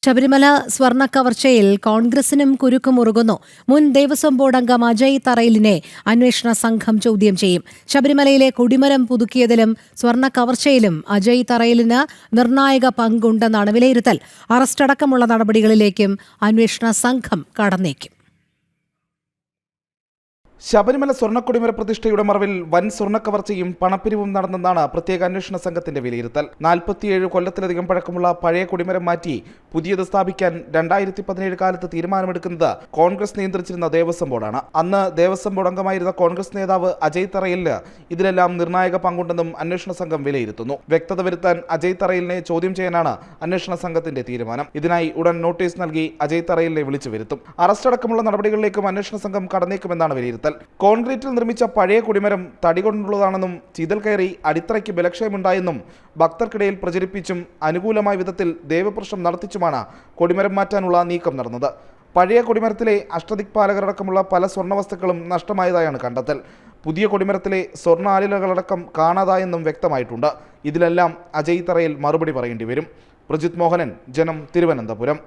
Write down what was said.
ശബരിമല സ്വർണ്ണ കവർച്ചയിൽ കോൺഗ്രസിനും കുരുക്കുമുറുകുന്നു. മുൻ ദേവസ്വം ബോർഡ് അംഗം അജയ് തറയിലിനെ അന്വേഷണ സംഘം ചോദ്യം ചെയ്യും. ശബരിമലയിലെ കൊടിമരം പുതുക്കിയതിലും സ്വർണ്ണ കവർച്ചയിലും അജയ് തറയിലിന് നിർണായക പങ്കുണ്ടെന്നാണ് വിലയിരുത്തൽ. അറസ്റ്റടക്കമുള്ള നടപടികളിലേക്കും അന്വേഷണ സംഘം കടന്നേക്കും. ശബരിമല സ്വർണ്ണക്കൊടിമര പ്രതിഷ്ഠയുടെ മറവിൽ വൻ സ്വർണ്ണക്കവർച്ചയും പണപ്പിരിവും നടന്നെന്നാണ് പ്രത്യേക അന്വേഷണ സംഘത്തിന്റെ വിലയിരുത്തൽ. 47 കൊല്ലത്തിലധികം പഴക്കമുള്ള പഴയ കൊടിമരം മാറ്റി പുതിയത് സ്ഥാപിക്കാൻ 2017 കാലത്ത് തീരുമാനമെടുക്കുന്നത് കോൺഗ്രസ് നിയന്ത്രിച്ചിരുന്ന ദേവസ്വം ബോർഡാണ്. അന്ന് ദേവസ്വം ബോർഡ് അംഗമായിരുന്ന കോൺഗ്രസ് നേതാവ് അജയ് തറയിലിന് ഇതിലെല്ലാം നിർണായക പങ്കുണ്ടെന്നും അന്വേഷണ സംഘം വിലയിരുത്തുന്നു. വ്യക്തത വരുത്താൻ അജയ് തറയിലിനെ ചോദ്യം ചെയ്യാനാണ് അന്വേഷണ സംഘത്തിന്റെ തീരുമാനം. ഇതിനായി ഉടൻ നോട്ടീസ് നൽകി അജയ് തറയിലിനെ വിളിച്ചു വരുത്തും. അറസ്റ്റടക്കമുള്ള നടപടികളിലേക്കും അന്വേഷണ സംഘം കടന്നേക്കുമെന്നാണ് വിലയിരുത്തൽ. കോൺക്രീറ്റിൽ നിർമ്മിച്ച പഴയ കൊടിമരം തടി കൊണ്ടുള്ളതാണെന്നും ചിതൽ കയറി അടിത്തറയ്ക്ക് ബലക്ഷയമുണ്ടായെന്നും ഭക്തർക്കിടയിൽ പ്രചരിപ്പിച്ചും അനുകൂലമായ വിധത്തിൽ ദേവപ്രശ്നം നടത്തിച്ചുമാണ് കൊടിമരം മാറ്റാനുള്ള നീക്കം നടന്നത്. പഴയ കൊടിമരത്തിലെ അഷ്ടദിക്പാലകരടക്കമുള്ള പല സ്വർണ്ണവസ്തുക്കളും നഷ്ടമായതായാണ് കണ്ടെത്തൽ. പുതിയ കൊടിമരത്തിലെ സ്വർണ്ണ ആലിലകളടക്കം കാണാതായെന്നും വ്യക്തമായിട്ടുണ്ട്. ഇതിലെല്ലാം അജയ് തറയിൽ മറുപടി പറയേണ്ടി വരും. പ്രജിത് മോഹനൻ, ജനം, തിരുവനന്തപുരം.